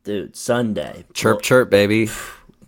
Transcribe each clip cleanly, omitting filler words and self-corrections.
Dude, Sunday. Chirp, chirp, baby.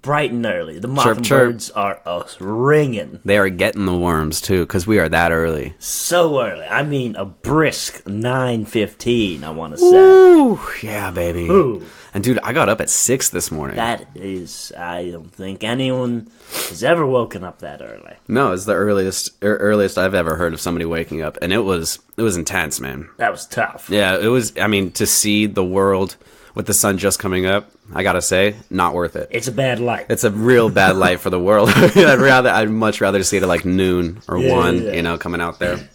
Bright and early. The mockingbirds are ringing. They are getting the worms, too, because we are that early. So early. I mean, a brisk 9:15, I want to say. Ooh, yeah, baby. Ooh. And, dude, I got up at 6 this morning. That is, I don't think anyone has ever woken up that early. No, it's the earliest I've ever heard of somebody waking up. And it was intense, man. That was tough. Yeah, it was, I mean, to see the world with the sun just coming up, I gotta say, not worth it. It's a bad light. It's a real bad light for the world. I'd much rather see it at like noon or 1, you know, coming out there.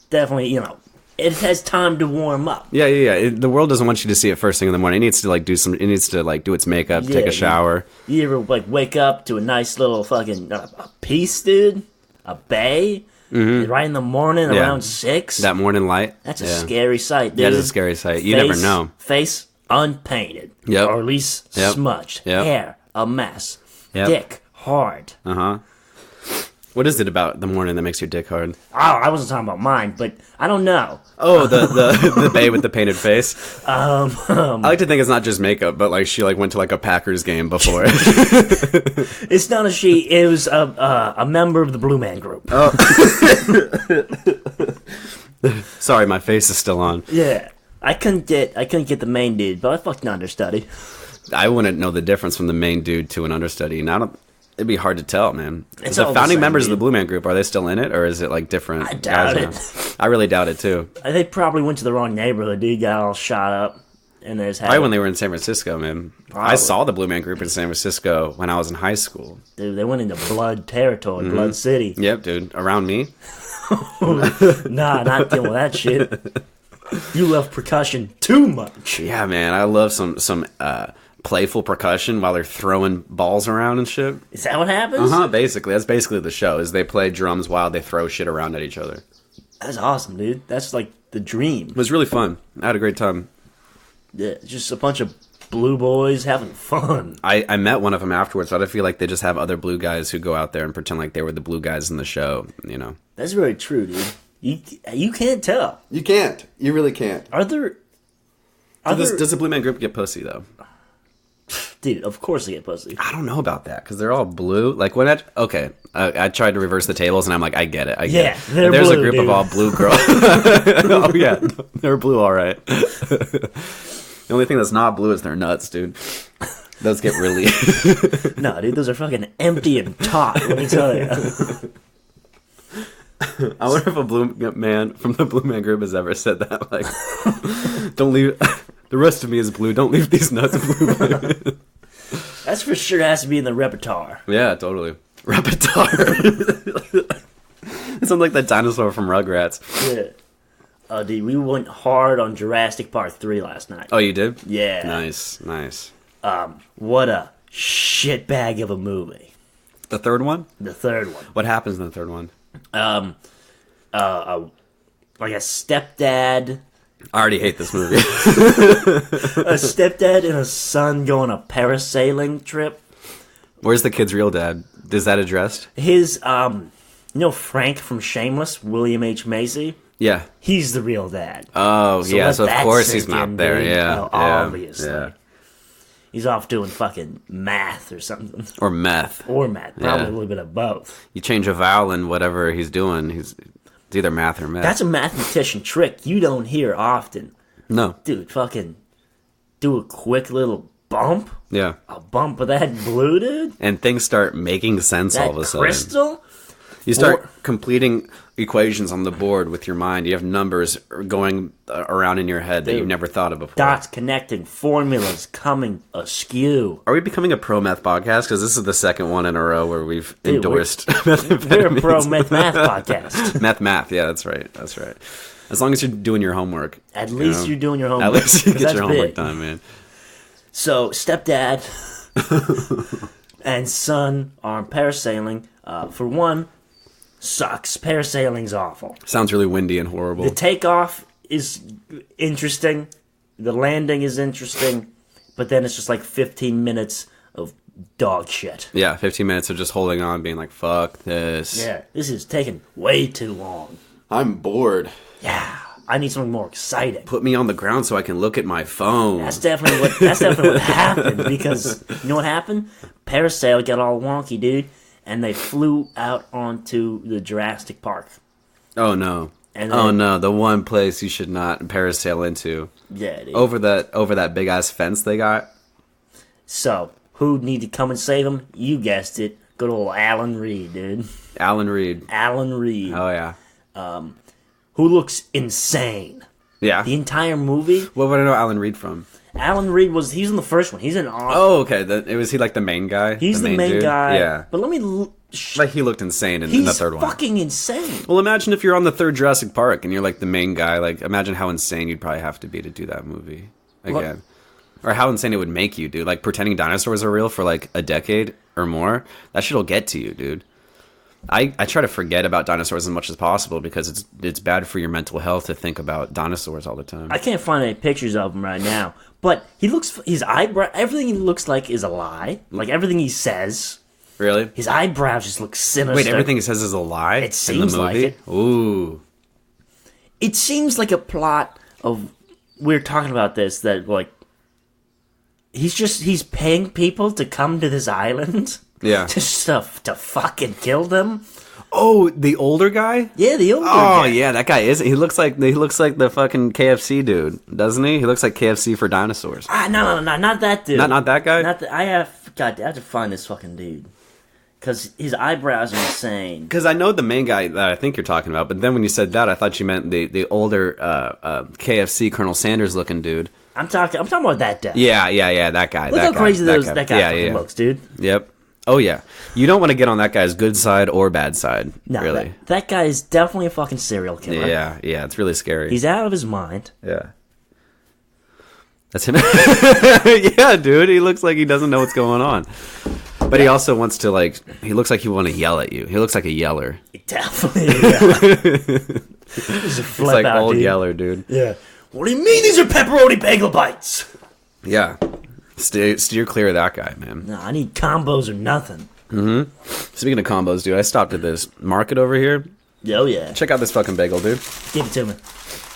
Definitely, you know, it has time to warm up. Yeah. The world doesn't want you to see it first thing in the morning. It needs to like do its makeup, take a shower. You ever like wake up to a nice little fucking a piece, dude? A bay? Right in the morning around 6? That morning light. That's a scary sight, dude. That is a scary sight. You never know. Face unpainted. Yep. Or at least smudged. Yep. Hair, a mess. Dick, hard. What is it about the morning that makes your dick hard? Oh, I wasn't talking about mine, but I don't know. Oh, the bae with the painted face. I like to think it's not just makeup, but like she like went to like a Packers game before. It's not a she. It was a member of the Blue Man Group. Oh. Sorry, my face is still on. Yeah, I couldn't get the main dude, but I fucked an understudy. I wouldn't know the difference from the main dude to an understudy. Now it'd be hard to tell, man. It's the all founding the same, members dude. of the Blue Man Group, are they still in it, or is it like different? I doubt guys it. now? I really doubt it too. They probably went to the wrong neighborhood. Dude got all shot up, and there's Probably when they were in San Francisco, man. I saw the Blue Man Group in San Francisco when I was in high school. Dude, they went into blood territory, blood city. Yep, dude. Around me. Nah, not dealing with that shit. You love percussion too much. Yeah, man. I love some playful percussion while they're throwing balls around and shit. Is that what happens? Basically. That's basically the show, is they play drums while they throw shit around at each other. That's awesome, dude. That's like the dream. It was really fun. I had a great time. Yeah, just a bunch of blue boys having fun. I met one of them afterwards, but I feel like they just have other blue guys who go out there and pretend like they were the blue guys in the show, you know? That's very true, dude. You can't tell. You can't. You really can't. Does the Blue Man Group get pussy, though? Dude, of course they get pussy. I don't know about that, because they're all blue. Like, when I tried to reverse the tables, and I'm like, I get it. They're There's blue, a group dude. of all blue girls. Oh, yeah. They're blue, all right. The only thing that's not blue is their nuts, dude. Those get really... No, dude, those are fucking empty and taut, let me tell you. I wonder if a blue man from the Blue Man Group has ever said that. Like, don't leave... The rest of me is blue. Don't leave these nuts blue. That's for sure has to be in the repertoire. Yeah, totally. Repertoire. It sounds like that dinosaur from Rugrats. Yeah. Oh, dude, we went hard on Jurassic Park 3 last night. Oh, you did? Yeah. Nice. What a shitbag of a movie. The third one? The third one. What happens in the third one? Like a stepdad... I already hate this movie. A stepdad and a son go on a parasailing trip. Where's the kid's real dad? Is that addressed? His, Frank from Shameless, William H. Macy? Yeah. He's the real dad. Oh, So yeah, let so of that course he's sink not in, there, dude. yeah. Oh, yeah, obviously. Yeah. He's off doing fucking math or something. Or meth. Or math. Probably Yeah. a little bit of both. You change a vowel in whatever he's doing, it's either math or meth. That's a mathematician trick you don't hear often. No. Dude, fucking do a quick little bump. Yeah. A bump of that blue, dude. And things start making sense all of a sudden. Crystal? You start completing equations on the board with your mind. You have numbers going around in your head that you've never thought of before. Dots connecting, formulas coming askew. Are we becoming a pro-meth podcast? Because this is the second one in a row where we've endorsed We're a methamphetamines. pro-math podcast. Math, yeah, that's right. As long as you're doing your homework. At least you're doing your homework. At least you get That's your homework big. done, man. So, stepdad and son are parasailing. For one, sucks. Parasailing's awful. Sounds really windy and horrible. The takeoff is interesting. The landing is interesting. But then it's just like 15 minutes of dog shit. Yeah, 15 minutes of just holding on, being like, fuck this. Yeah, this is taking way too long. I'm bored. Yeah, I need something more exciting. Put me on the ground so I can look at my phone. That's definitely what happened, because you know what happened? Parasail got all wonky, dude, and they flew out onto the Jurassic Park. Oh no. And Oh no, the one place you should not parasail into. Yeah, dude. Over that big ass fence they got. So, who need to come and save them? You guessed it. Good old Alan Reed, dude. Alan Reed. Alan Reed. Oh yeah. Who looks insane. Yeah. The entire movie. What would I know Alan Reed from? Alan Reed he's in the first one. He's in all. Oh, okay. Was he like the main guy? He's the main dude? guy. Yeah. But let me. Like he looked insane in the third one. He's fucking insane. Well, imagine if you're on the third Jurassic Park and you're like the main guy. Like, imagine how insane you'd probably have to be to do that movie again. Or how insane it would make you, dude. Like, pretending dinosaurs are real for like a decade or more. That shit'll get to you, dude. I try to forget about dinosaurs as much as possible because it's bad for your mental health to think about dinosaurs all the time. I can't find any pictures of him right now. But his eyebrow, everything he looks like is a lie. Like, everything he says. Really? His eyebrows just look sinister. Wait, everything he says is a lie? It seems like it. Ooh. It seems like a plot of... We were talking about this, that, like... He's paying people to come to this island. Yeah. Just to fucking kill them. Oh, the older guy? Yeah, the older guy. Oh, yeah, that guy is. He looks like the fucking KFC dude, doesn't he? He looks like KFC for dinosaurs. No, not that dude. Not that guy? I have to find this fucking dude. Because his eyebrows are insane. Because I know the main guy that I think you're talking about, but then when you said that, I thought you meant the older KFC Colonel Sanders looking dude. I'm talking about that guy. Yeah, that guy. Look how crazy that guy fucking looks, dude. Yep. Oh, yeah. You don't want to get on that guy's good side or bad side, no, really. That guy is definitely a fucking serial killer. Yeah, it's really scary. He's out of his mind. Yeah. That's him. Yeah, dude. He looks like he doesn't know what's going on. But he also wants to, like, he looks like he want to yell at you. He looks like a yeller. Definitely, yeah. He's a He's like old yeller, dude. Yeah. What do you mean these are pepperoni bagel bites? Yeah. Steer clear of that guy, man. No, I need combos or nothing. Mm-hmm. Speaking of combos, dude, I stopped at this market over here. Oh, yeah. Check out this fucking bagel, dude. Give it to me.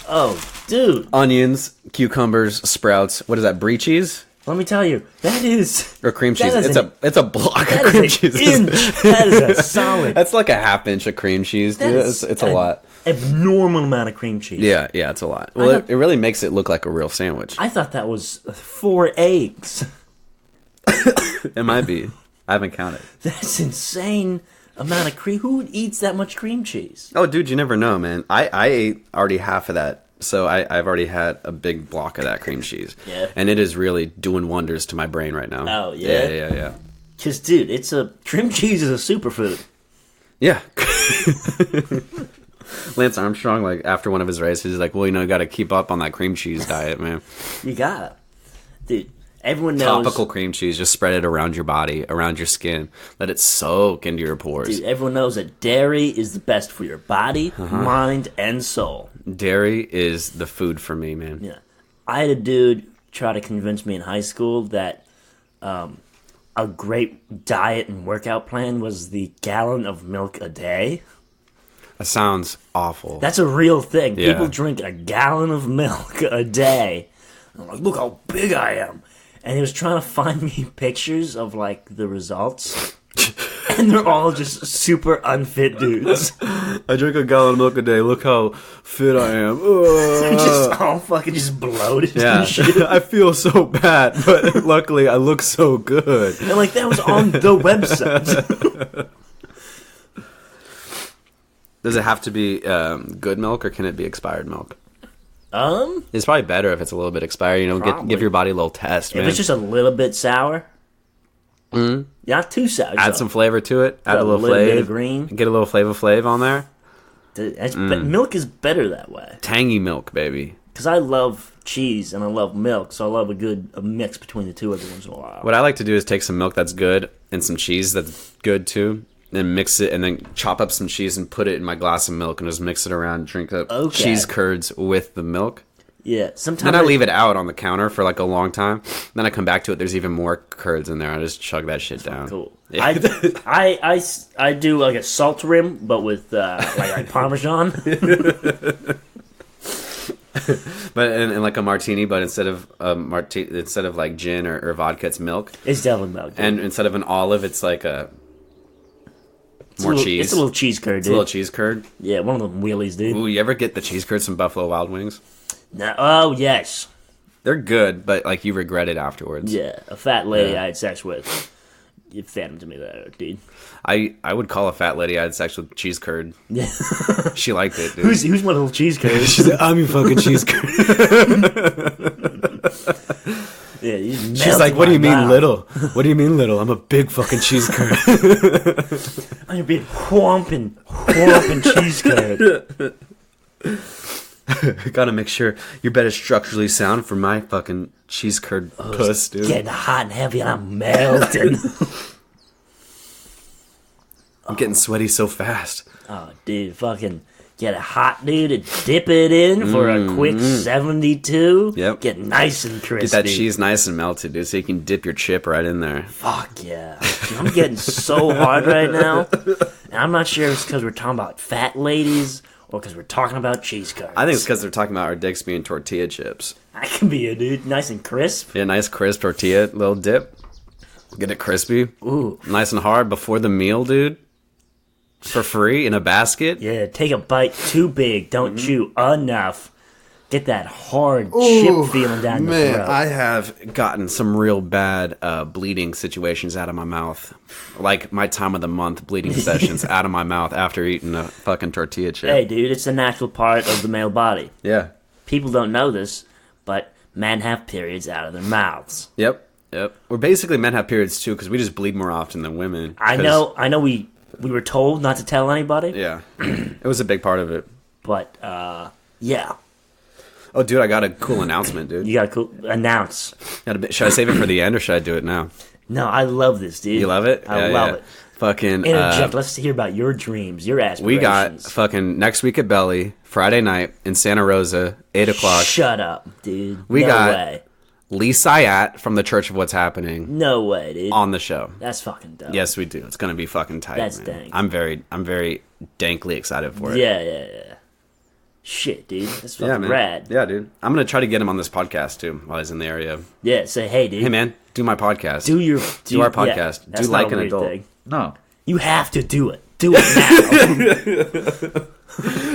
Oh, dude. Onions, cucumbers, sprouts. What is that, brie cheese? Let me tell you, that is... Or cream cheese. It's a block of cream cream cheese. That is a solid... That's like a half inch of cream cheese, dude. It's a lot. Abnormal amount of cream cheese. Yeah, it's a lot. Well, it really makes it look like a real sandwich. I thought that was 4 eggs. It might be. I haven't counted. That's insane amount of cream. Who eats that much cream cheese? Oh, dude, you never know, man. I ate already half of that. So I've already had a big block of that cream cheese. Yeah. And it is really doing wonders to my brain right now. Oh, yeah? Yeah. Because, dude, cream cheese is a superfood. Yeah. Lance Armstrong, like, after one of his races, he's like, well, you got to keep up on that cream cheese diet, man. You gotta. Dude, everyone knows... Topical cream cheese, just spread it around your body, around your skin. Let it soak into your pores. Dude, everyone knows that dairy is the best for your body, mind, and soul. Dairy is the food for me, man. Yeah. I had a dude try to convince me in high school that a great diet and workout plan was the gallon of milk a day. That sounds awful. That's a real thing. Yeah. People drink a gallon of milk a day. I'm like, look how big I am. And he was trying to find me pictures of, like, the results. And they're all just super unfit dudes. I drink a gallon of milk a day. Look how fit I am. They're just all fucking just bloated and shit. I feel so bad, but luckily I look so good. And, like, that was on the website. Does it have to be good milk, or can it be expired milk? It's probably better if it's a little bit expired. Give your body a little test, man. If it's just a little bit sour, not too sour. Add some flavor to it. Add a little bit flavor. of green. Get a little flav on there. Milk is better that way. Tangy milk, baby. Because I love cheese and I love milk, so I love a mix between the two every once in a while. What I like to do is take some milk that's good and some cheese that's good too, then mix it and then chop up some cheese and put it in my glass of milk and just mix it around, drink up cheese curds with the milk. Yeah, sometimes. Then I leave it out on the counter for like a long time. Then I come back to it. There's even more curds in there. I just chug that shit down. Cool. Yeah. I do like a salt rim, but with like Parmesan. But in like a martini, but instead of like gin or vodka, it's milk. It's definitely milk. Dude. And instead of an olive, it's like more cheese. It's a little cheese curd, dude. It's a little cheese curd. Yeah, one of them wheelies, dude. Ooh, you ever get the cheese curds from Buffalo Wild Wings? No, oh yes. They're good, but like you regret it afterwards. Yeah, a fat lady I had sex with. You fed him to me there, dude. I would call a fat lady I had sex with cheese curd. Yeah. She liked it, dude. Who's one of those cheese curds? She's like, I'm your fucking cheese curd. Yeah, she's like, what do you mean little? What do you mean little? I'm a big fucking cheese curd. I'm a big whomping cheese curd. Gotta make sure your bed is structurally sound for my fucking cheese curd puss, dude. Getting hot and heavy and I'm melting. I'm getting sweaty so fast. Oh, dude, fucking get it hot, dude, and dip it in for a quick 72. Yep. Get nice and crispy. Get that cheese nice and melted, dude, so you can dip your chip right in there. Fuck yeah. Dude, I'm getting so hard right now. And I'm not sure if it's because we're talking about fat ladies or because we're talking about cheese curds. I think it's because they're talking about our dicks being tortilla chips. That can be it, dude. Nice and crisp. Yeah, nice crisp tortilla, little dip. Get it crispy. Ooh. Nice and hard before the meal, dude. For free in a basket. Yeah, take a bite too big. Don't chew enough. Get that hard chip feeling down the throat. I have gotten some real bad bleeding situations out of my mouth. Like my time of the month bleeding sessions out of my mouth after eating a fucking tortilla chip. Hey, dude, it's a natural part of the male body. Yeah. People don't know this, but men have periods out of their mouths. Yep. We're basically men have periods too because we just bleed more often than women. I know. We were told not to tell anybody. Yeah. It was a big part of it. But, yeah. Oh, dude, I got a cool announcement, dude. You got to announce. Should I save it for the end or should I do it now? No, I love this, dude. You love it? I love it. Fucking Interject. Let's hear about your dreams, your aspirations. We got fucking next week at Belly, Friday night in Santa Rosa, 8 o'clock. Shut up, dude. We no got way. Lee Syatt from the Church of What's Happening. No way, dude. On the show. That's fucking dope. Yes, we do. It's gonna be fucking tight. That's man. dank. I'm very dankly excited for it. Yeah. Shit, dude. That's fucking man. rad. Yeah, dude. I'm gonna try to get him on this podcast too while he's in the area. Yeah, say, hey, dude. Hey, man, do my podcast. Do our podcast. Yeah, do like an adult. Thing. No. You have to do it. Do it now.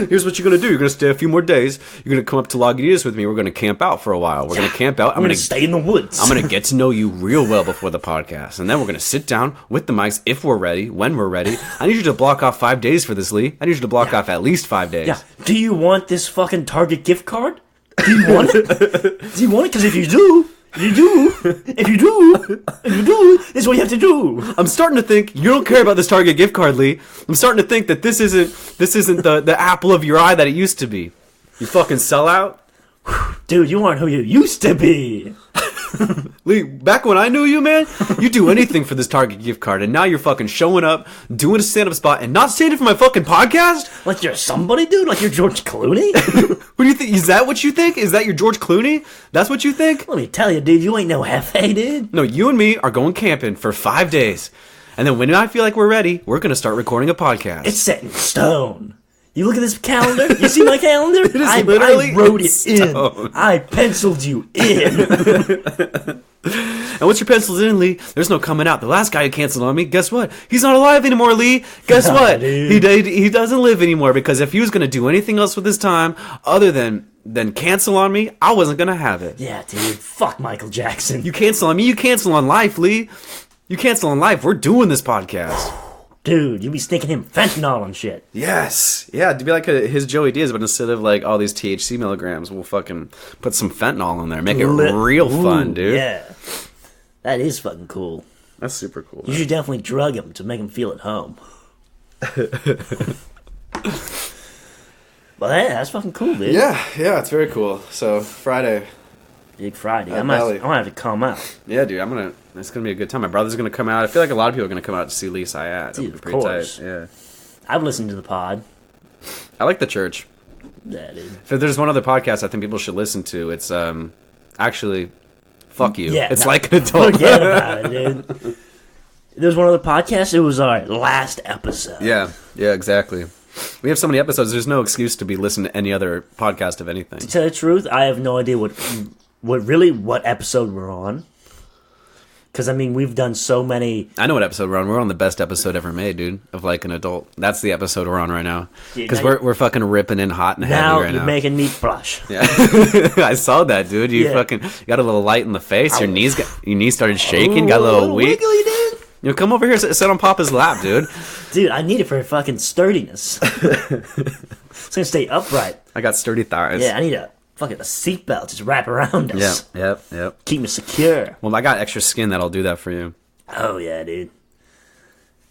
Here's what you're gonna do. You're gonna stay a few more days. You're gonna come up to Lagunitas with me. We're gonna camp out for a while. We're gonna camp out. I'm gonna stay in the woods. I'm gonna get to know you real well before the podcast, and then we're gonna sit down with the mics if we're ready, when we're ready. I need you to block off 5 days for this, Lee. I need you to block off at least 5 days. Yeah. Do you want this fucking Target gift card? Do you want it? Do you want it? Because if you do. If you do, this is what you have to do. I'm starting to think you don't care about this Target gift card, Lee. I'm starting to think that this isn't the apple of your eye that it used to be. You fucking sellout. Dude, you aren't who you used to be. Lee, back when I knew you, man, you'd do anything for this Target gift card, and now you're fucking showing up, doing a stand-up spot, and not standing for my fucking podcast? Like you're somebody, dude? Like you're George Clooney? What do you think? Is that what you think? Is that your George Clooney? That's what you think? Let me tell you, dude, you ain't no Hefe, dude. No, you and me are going camping for 5 days. And then when I feel like we're ready, we're going to start recording a podcast. It's set in stone. You look at this calendar? You see my calendar? It is literally I wrote it stone. in. I penciled you in. And once you're penciled in, Lee, there's no coming out. The last guy who canceled on me, guess what? He's not alive anymore, Lee. Guess what? He doesn't live anymore, because if he was going to do anything else with his time other than cancel on me, I wasn't going to have it. Yeah, dude. Fuck Michael Jackson. You cancel on me, you cancel on life, Lee. You cancel on life. We're doing this podcast. Dude, you be sneaking him fentanyl and shit. Yes. Yeah, to be like his Joey Diaz, but instead of like all these THC milligrams, we'll fucking put some fentanyl in there. Make it real fun, dude. Yeah. That is fucking cool. That's super cool. You should definitely drug him to make him feel at home. Well, yeah, that's fucking cool, dude. Yeah, it's very cool. So, Friday. Big Friday. I'm gonna have to come out. Yeah, dude, it's gonna be a good time. My brother's gonna come out. I feel like a lot of people are gonna come out to see Lee Syatt. Dude, of course. Tight. Yeah. I've listened to the pod. I like the church. Yeah, dude. If there's one other podcast I think people should listen to, it's actually Fuck You. Yeah, it's like an adult. Forget about it, dude. There's one other podcast. It was our last episode. Yeah, exactly. We have so many episodes. There's no excuse to be listening to any other podcast of anything. To tell the truth, I have no idea what episode we're on. Because, I mean, we've done so many... I know what episode we're on. We're on the best episode ever made, dude, of, like, an adult. That's the episode we're on right now. Because we're fucking ripping in hot and heavy right now. Now you're making me blush. Yeah. I saw that, dude. You got a little light in the face. Your knees started shaking. Got a little weak. Wiggly, dude. You know, come over here, sit on Papa's lap, dude. Dude, I need it for fucking sturdiness. It's gonna stay upright. I got sturdy thighs. Yeah, I need a seatbelt just wrap around us. Yep. Keep me secure. Well, I got extra skin that'll do that for you. Oh, yeah, dude.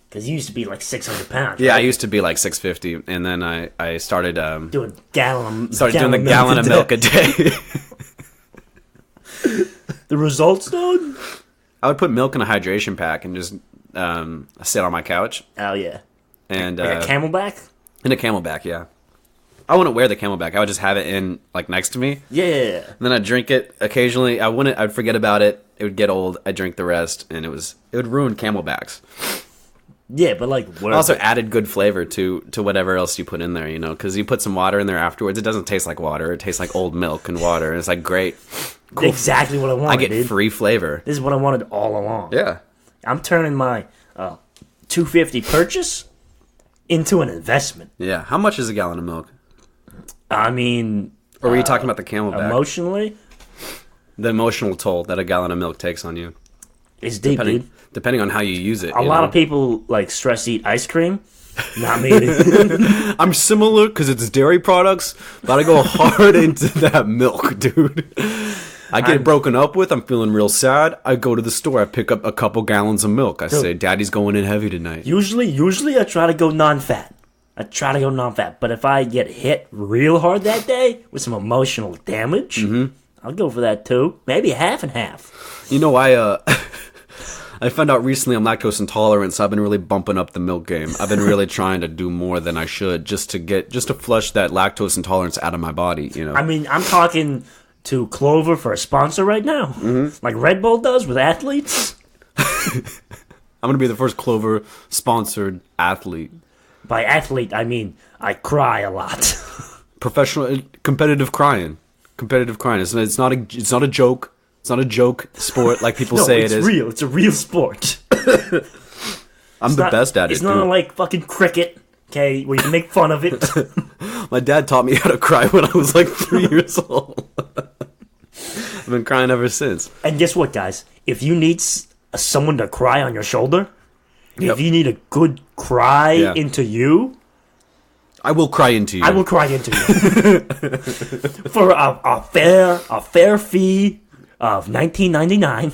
Because you used to be like 600 pounds. Yeah, right? I used to be like 650, and then I started doing gallon the gallon of milk a day. The results, dude? I would put milk in a hydration pack and just sit on my couch. Oh, yeah. And like a Camelback? In a Camelback, yeah. I wouldn't wear the Camelback. I would just have it in, like, next to me. Yeah. And then I'd drink it occasionally. I'd forget about it. It would get old. I'd drink the rest, and it would ruin Camelbacks. Yeah, but, like... It also added good flavor to whatever else you put in there, you know? Because you put some water in there afterwards. It doesn't taste like water. It tastes like old milk and water. And it's, like, great. Cool. Exactly what I wanted, I get free flavor. This is what I wanted all along. Yeah. I'm turning my $2.50 purchase into an investment. Yeah. How much is a gallon of milk? I mean... Or were you talking about the Camelback? Emotionally? The emotional toll that a gallon of milk takes on you. It's deep, dude. Depending on how you use it. A lot of people, like, stress eat ice cream. Not me. I'm similar because it's dairy products, but I go hard into that milk, dude. I get broken up with. I'm feeling real sad. I go to the store. I pick up a couple gallons of milk. I say, Daddy's going in heavy tonight. Usually I try to go non-fat. But if I get hit real hard that day with some emotional damage, I'll go for that too. Maybe half and half. You know, I found out recently I'm lactose intolerant, so I've been really bumping up the milk game. I've been really trying to do more than I should just to flush that lactose intolerance out of my body, you know. I mean, I'm talking to Clover for a sponsor right now, like Red Bull does with athletes. I'm going to be the first Clover sponsored athlete. By athlete, I mean I cry a lot. Professional, competitive crying. It's not a joke. It's not a joke sport like people say it is. It's real. It's a real sport. I'm the best at it. It's not like fucking cricket, okay, where you can make fun of it. My dad taught me how to cry when I was like 3 years old. I've been crying ever since. And guess what, guys? If you need someone to cry on your shoulder, if you need a good cry into you, I will cry into you. I will cry into you for a fair fee of $19.99.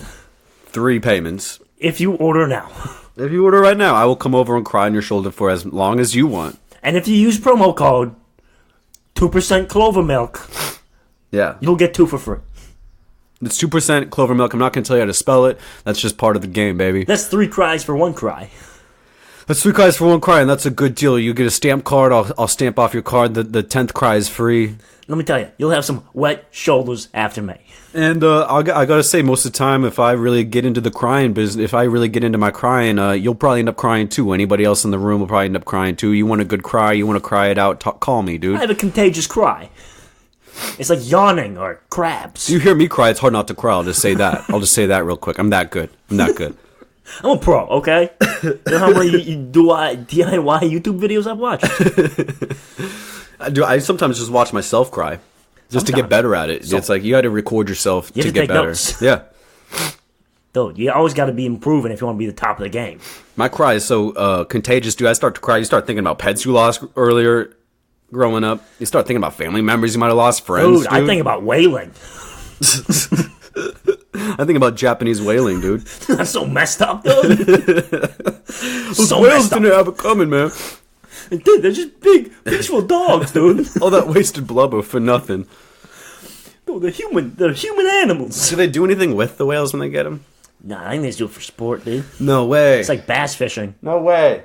3 payments. If you order now. If you order right now, I will come over and cry on your shoulder for as long as you want. And if you use promo code 2% Clover Milk, you'll get 2 for free. It's 2% Clover Milk. I'm not going to tell you how to spell it. That's just part of the game, baby. That's 3 cries for 1 cry. That's 3 cries for 1 cry, and that's a good deal. You get a stamp card. I'll stamp off your card. The 10th cry is free. Let me tell you, you'll have some wet shoulders after me. And I got to say, most of the time, if I really get into the crying business, if I really get into my crying, you'll probably end up crying too. Anybody else in the room will probably end up crying too. You want a good cry, you want to cry it out, call me, dude. I have a contagious cry. It's like yawning or crabs. You hear me cry, it's hard not to cry. I'll just say that. Real quick. I'm that good. I'm a pro, okay? You know how many DIY YouTube videos I've watched? I sometimes just watch myself cry. Just to get better at it. It's like you got to record yourself to get better. Notes. Yeah. Dude, you always got to be improving if you want to be the top of the game. My cry is so contagious, dude. I start to cry. You start thinking about pets you lost earlier growing up. You start thinking about family members you might have lost, friends. Dude, I think about whaling. I think about Japanese whaling, dude. That's so messed up, dude. Those whales didn't have it coming, man. Dude, they're just big, peaceful dogs, dude. All that wasted blubber for nothing. Dude, they're human animals. Do they do anything with the whales when they get them? Nah, I think they just do it for sport, dude. No way. It's like bass fishing. No way.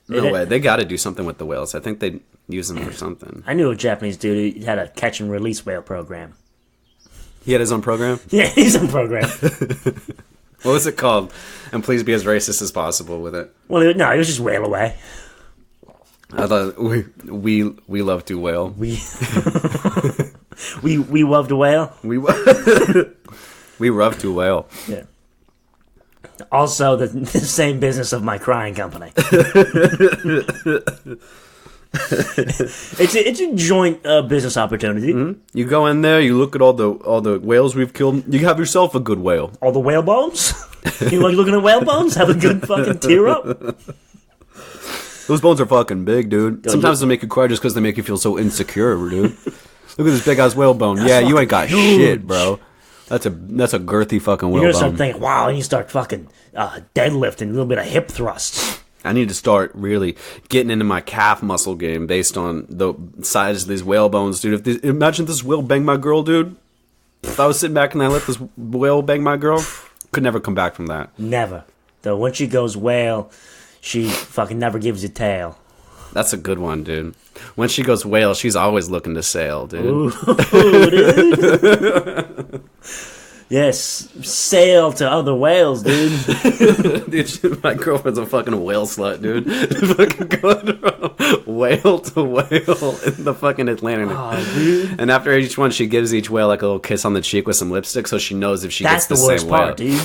No way. They got to do something with the whales. I think they use them for something. I knew a Japanese dude who had a catch and release whale program. He had his own program? Yeah, his own program. What was it called? And please be as racist as possible with it. Well, no, it was just whale away. I thought we love to whale. We love to whale. We love to whale. Yeah. Also, the same business of my crying company. It's a joint business opportunity. Mm-hmm. You go in there, you look at all the whales we've killed. You have yourself a good whale. All the whale bones. You like looking at whale bones? Have a good fucking tear up. Those bones are fucking big, dude. Sometimes they make you cry just because they make you feel so insecure, dude. Look at this big ass whale bone. Yeah, you ain't got huge shit, bro. That's a girthy fucking whale You're bone. gonna start thinking, wow, and you start fucking deadlifting, a little bit of hip thrusts. I need to start really getting into my calf muscle game based on the size of these whale bones, dude. Imagine this whale bang my girl, dude. If I was sitting back and I let this whale bang my girl, could never come back from that. Never. Though when she goes whale, she fucking never gives you tail. That's a good one, dude. When she goes whale, she's always looking to sail, dude. Ooh, dude. Yes, sail to other whales, dude. Dude, my girlfriend's a fucking whale slut, dude. Fucking going from whale to whale in the fucking Atlantic. Oh, dude. And after each one, she gives each whale like a little kiss on the cheek with some lipstick, so she knows if she gets the same whale. That's the worst part, dude.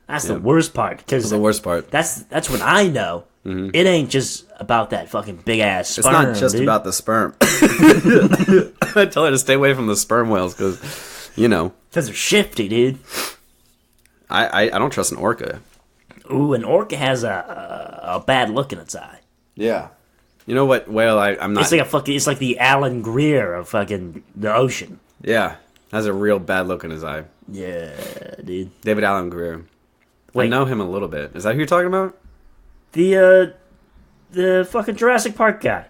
That's the worst part. That's the worst part. That's when I know it ain't just about that fucking big ass sperm. It's not just about the sperm. I tell her to stay away from the sperm whales because, you know. Because they're shifty, dude. I don't trust an orca. Ooh, an orca has a bad look in its eye. Yeah. You know what whale I'm not... It's like the Alan Greer of fucking the ocean. Yeah. Has a real bad look in his eye. Yeah, dude. David Alan Greer. Wait. I know him a little bit. Is that who you're talking about? The fucking Jurassic Park guy.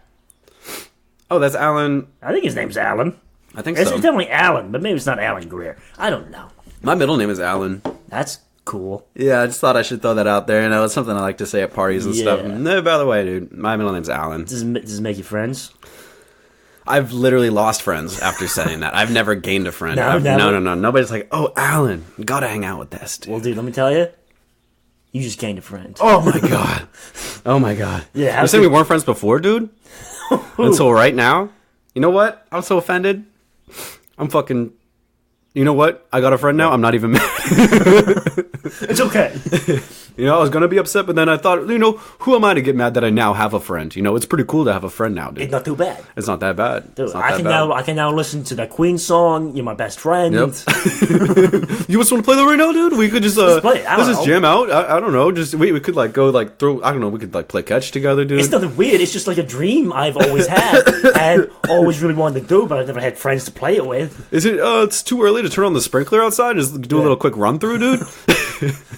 Oh, that's Alan... I think his name's Alan. I think It's so. definitely Alan, but maybe it's not Alan Greer. I don't know. My middle name is Alan. That's cool. Yeah, I just thought I should throw that out there. You know, it's something I like to say at parties and stuff. No, by the way, dude, my middle name's Alan. Does it make you friends? I've literally lost friends after saying that. I've never gained a friend. No. No. Nobody's like, oh, Alan, you gotta hang out with this dude. Well, dude, let me tell you. You just gained a friend. Oh, my God. Oh, my God. Yeah. You said we weren't friends before, dude? Until right now? You know what? I'm so offended. I'm fucking... You know what? I got a friend now. I'm not even mad. It's okay. You know, I was going to be upset, but then I thought, you know, who am I to get mad that I now have a friend? You know, it's pretty cool to have a friend now, dude. It's not too bad. It's not that bad. Dude, It's not I that can bad. now I can now listen to that Queen song. You're my best friend. Yep. You just want to play that right now, dude? We could just play it. I let's don't just know. jam out. I don't know. Just we could like go like throw. I don't know. We could like play catch together, dude. It's nothing weird. It's just like a dream I've always had and always really wanted to do, but I've never had friends to play it with. Is it? It's too early to turn on the sprinkler outside. Just do a little quick run through, dude.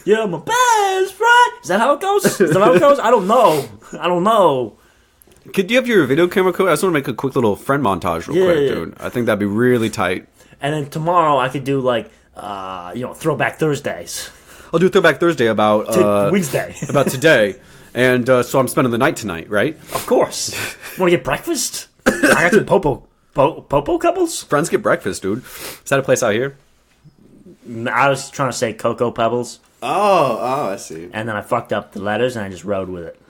You're my best friend. Is that how it goes? Is that how it goes? I don't know. Could you have your video camera code? I just want to make a quick little friend montage real quick, dude. I think that'd be really tight. And then tomorrow I could do like Throwback Thursdays. I'll do Throwback Thursday about Wednesday. about today, and so I'm spending the night tonight, right? Of course. Want to get breakfast? I got some popo couples. Friends get breakfast, dude. Is that a place out here? I was trying to say Cocoa Pebbles, Oh, I see. and then I fucked up the letters and I just rode with it.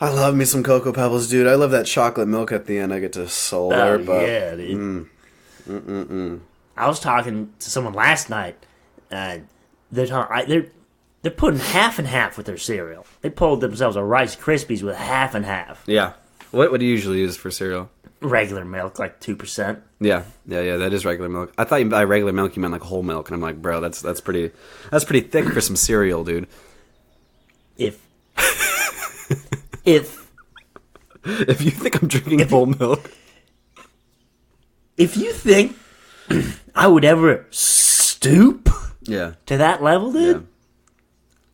I love me some Cocoa Pebbles, dude. I love that chocolate milk at the end. I get to slurp up. Yeah, dude. I was talking to someone last night, and they're putting half and half with their cereal. They pulled themselves a Rice Krispies with half and half. Yeah. What do you usually use for cereal? Regular milk, like 2%. Yeah. That is regular milk. I thought by regular milk you meant like whole milk, and I'm like, bro, that's pretty thick for some cereal, dude. If If you think I'm drinking whole milk, if you think I would ever stoop yeah, to that level, dude, yeah.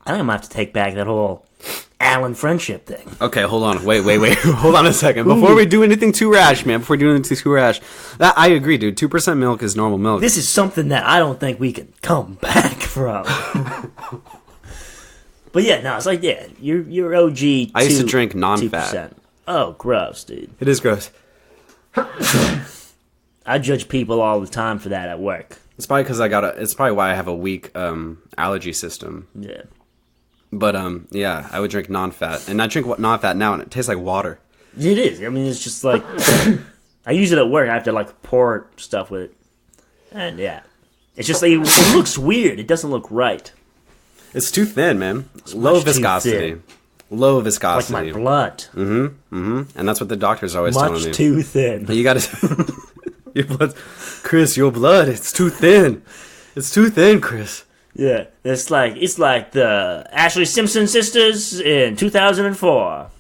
I think I'm gonna have to take back that whole Alan friendship thing. Okay, hold on. Wait. Hold on a second. Before we do anything too rash, man. Before we do anything too rash. I agree, dude. 2% milk is normal milk. This is something that I don't think we can come back from. But yeah, no, it's like, yeah, you're OG. I used to drink non-fat. 2%. Oh, gross, dude. It is gross. I judge people all the time for that at work. It's probably because it's probably why I have a weak allergy system. Yeah. But yeah, I would drink non-fat, and I drink non-fat now, and it tastes like water. It is. I mean, it's just like I use it at work. I have to like pour stuff with it, and yeah, it's just like it looks weird. It doesn't look right. It's too thin, man. Low viscosity. Low viscosity. Like my blood. And that's what the doctors are always telling me. Much too thin. You gotta... your blood... Chris, your blood, it's too thin. It's too thin, Chris. Yeah, it's like the Ashley Simpson sisters in 2004.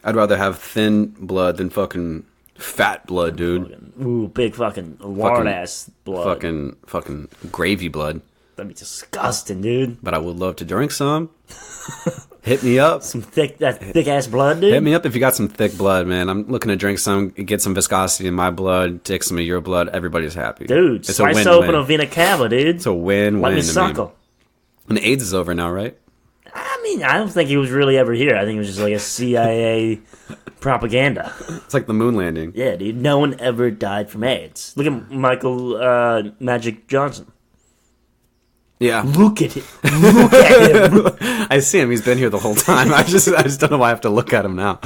I'd rather have thin blood than fucking fat blood, dude. Ooh, big fucking lard-ass blood. Fucking gravy blood. That'd be disgusting, dude. But I would love to drink some. Hit me up. Some thick ass blood, dude. Hit me up if you got some thick blood, man. I'm looking to drink some, get some viscosity in my blood, take some of your blood. Everybody's happy. Dude, it's slice open a Vina Cava, dude. It's a win-win. Let me suckle. And AIDS is over now, right? I mean, I don't think he was really ever here. I think it was just like a CIA propaganda. It's like the moon landing. Yeah, dude. No one ever died from AIDS. Look at Michael Magic Johnson. Yeah. Look at him. Look at him. I see him. He's been here the whole time. I just don't know why I have to look at him now.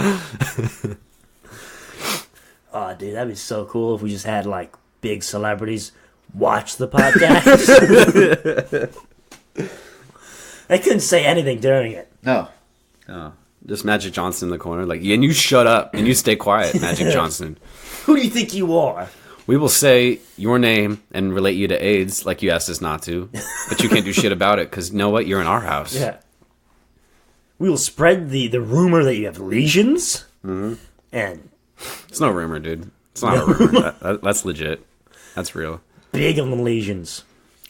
Oh, dude, that'd be so cool if we just had, like, big celebrities watch the podcast. They couldn't say anything during it. No. Oh, just Magic Johnson in the corner. Like, and you shut up and you stay quiet, Magic Johnson. Who do you think you are? We will say your name and relate you to AIDS like you asked us not to, but you can't do shit about it because you know what? You're in our house. Yeah. We will spread the rumor that you have lesions. Mm-hmm. And it's no rumor, dude. It's not a rumor. That's legit. That's real. Big on the lesions.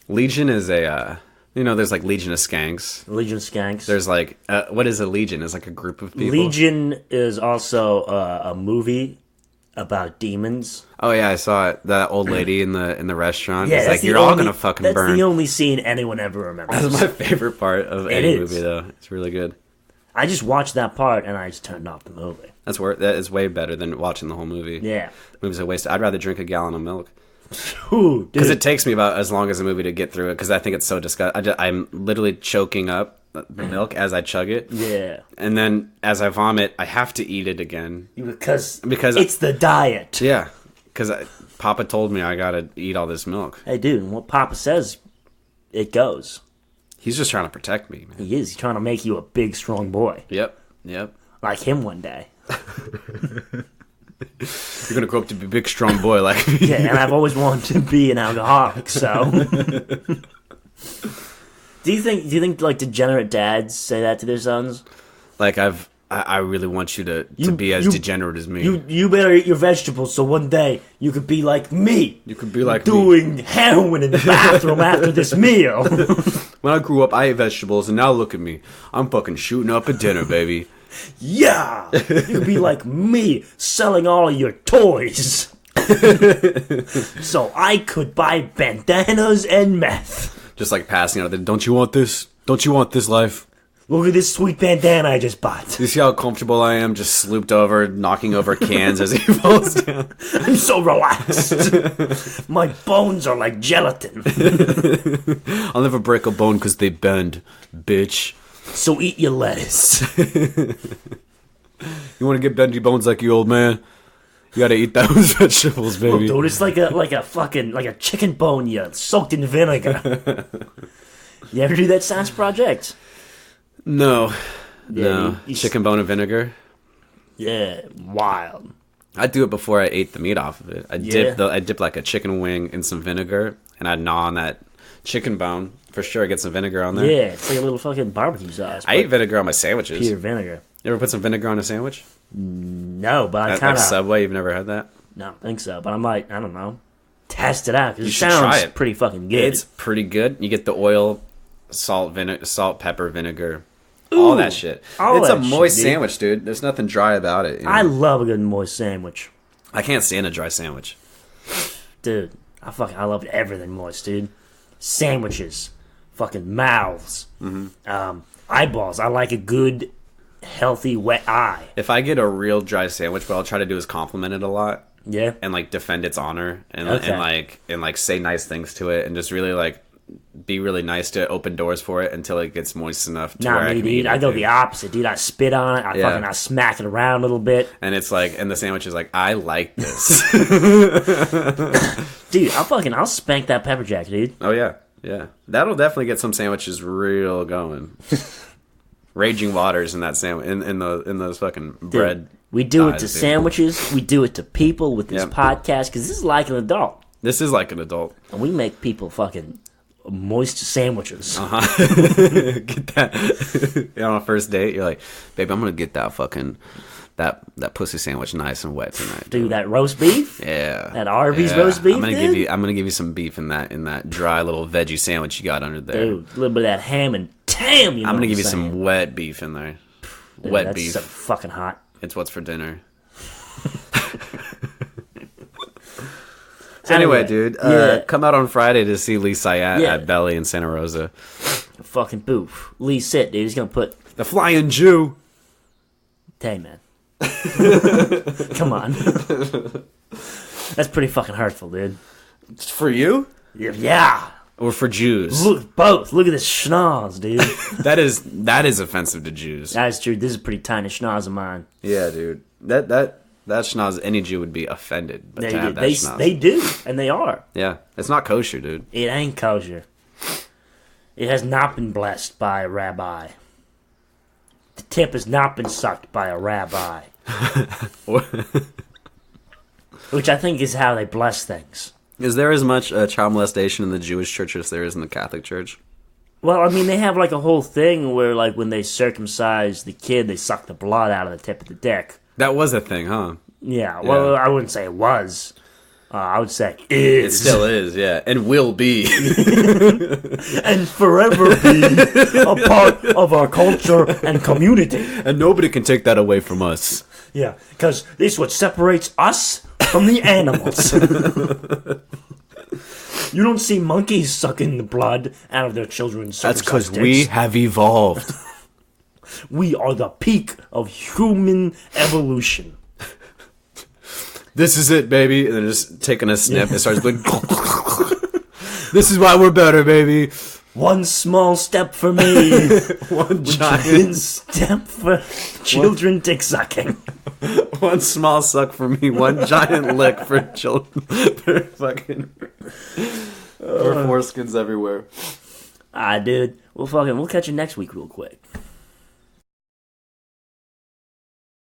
Legion is a, there's like Legion of Skanks. Legion of Skanks. There's like, what is a legion? It's like a group of people. Legion is also a movie about demons. Oh yeah, I saw it. That old lady in the restaurant. Yeah, it's like you're all gonna fucking burn. That's the only scene anyone ever remembers. That's my favorite part of any movie, though. It's really good. I just watched that part and I just turned off the movie. That is way better than watching the whole movie. Yeah, the movie's a waste. I'd rather drink a gallon of milk. Because it takes me about as long as a movie to get through it. Because I think it's so disgusting. I'm literally choking up the milk as I chug it. Yeah. And then as I vomit, I have to eat it again. Because it's the diet. Yeah. Because Papa told me I gotta eat all this milk. Hey, dude, what Papa says, it goes. He's just trying to protect me, man. He is. He's trying to make you a big, strong boy. Yep. Like him one day. You're gonna grow up to be a big, strong boy like me. Yeah, and I've always wanted to be an alcoholic, so... Do you think like degenerate dads say that to their sons? Like I really want you to be as degenerate as me. You better eat your vegetables so one day you could be like me. You could be like doing heroin in the bathroom after this meal. When I grew up, I ate vegetables, and now look at me. I'm fucking shooting up a dinner, baby. Yeah, you could be like me, selling all of your toys. So I could buy bandanas and meth. Just like passing out of don't you want this? Don't you want this life? Look at this sweet bandana I just bought. You see how comfortable I am, just slooped over, knocking over cans as he falls down? I'm so relaxed. My bones are like gelatin. I'll never break a bone because they bend, bitch. So eat your lettuce. You want to get bendy bones like you, old man? You gotta eat those vegetables, baby. Look, dude, it's like a chicken bone you soaked in vinegar. You ever do that science project? No. Chicken bone and vinegar? Yeah, wild. I'd do it before I ate the meat off of it. I'd dip like a chicken wing in some vinegar, and I'd gnaw on that chicken bone. For sure, get some vinegar on there. Yeah, it's like a little fucking barbecue sauce. I eat vinegar on my sandwiches. Pure vinegar. You ever put some vinegar on a sandwich? No, but I kind of... Like Subway, you've never had that? No, I don't think so, but I might, I don't know, test it out, because it try sounds it. pretty fucking good. It's pretty good. You get the oil, salt, pepper, vinegar, all that shit. It's a moist sandwich, dude. There's nothing dry about it. You know? I love a good moist sandwich. I can't stand a dry sandwich. Dude, I love everything moist, dude. Sandwiches, fucking mouths, eyeballs. I like a good, healthy, wet eye. If I get a real dry sandwich, what I'll try to do is compliment it a lot. Yeah. And like defend its honor and say nice things to it and just really like be really nice to open doors for it until it gets moist enough to where Not I me, can eat dude. it, I go dude. the opposite, dude. I spit on it. I smack it around a little bit. And it's like, and the sandwich is like, I like this. Dude, I'll spank that pepper jack, dude. Oh yeah, yeah. That'll definitely get some sandwiches real going. Raging waters in that sandwich, in those fucking bread. We do it thighs, to dude. sandwiches. We do it to people with this Yep. podcast because this is like an adult, This is like an adult. and we make people fucking moist sandwiches. Get that on a first date. You're like, babe, I'm gonna get that fucking that pussy sandwich nice and wet tonight. Dude, that roast beef. Yeah, That Arby's roast beef, I'm gonna dude? give you some beef in that dry little veggie sandwich you got under there. Dude, a little bit of that ham and tam. You know I'm gonna what give you saying? some wet beef in there. Dude, Wet that's beef. so fucking hot. It's what's for dinner. So anyway, dude, come out on Friday to see Lee Syatt at Belly in Santa Rosa. Fucking boof. Lee sit, dude. He's gonna put. The Flying Jew. Hey, man. Come on. That's pretty fucking hurtful, dude. It's for you Yeah. or for Jews? Look, both. Look at this schnoz, dude. That is offensive to Jews. That's true. This is a pretty tiny schnoz of mine. Yeah, dude. That schnoz, any Jew would be offended. But to have that schnoz. They do, and they are. Yeah, it's not kosher, dude. It ain't kosher. It has not been blessed by a rabbi. The tip has not been sucked by a rabbi. Which I think is how they bless things. Is there as much child molestation in the Jewish church as there is in the Catholic church? Well, I mean, they have like a whole thing where, like, when they circumcise the kid, they suck the blood out of the tip of the dick. That was a thing, huh? Yeah, well, I wouldn't say it was. I would say is. It still is, yeah. And will be. And forever be a part of our culture and community. And nobody can take that away from us. Yeah, because this is what separates us from the animals. You don't see monkeys sucking the blood out of their children's That's because circumcised we dicks. have evolved. We are the peak of human evolution. This is it, baby. And they're just taking a snip. It starts like, this is why we're better, baby. One small step for me. One Giant step for children dick sucking. One small suck for me, one giant lick for children. For fucking. Or foreskins everywhere. Dude. We'll catch you next week real quick.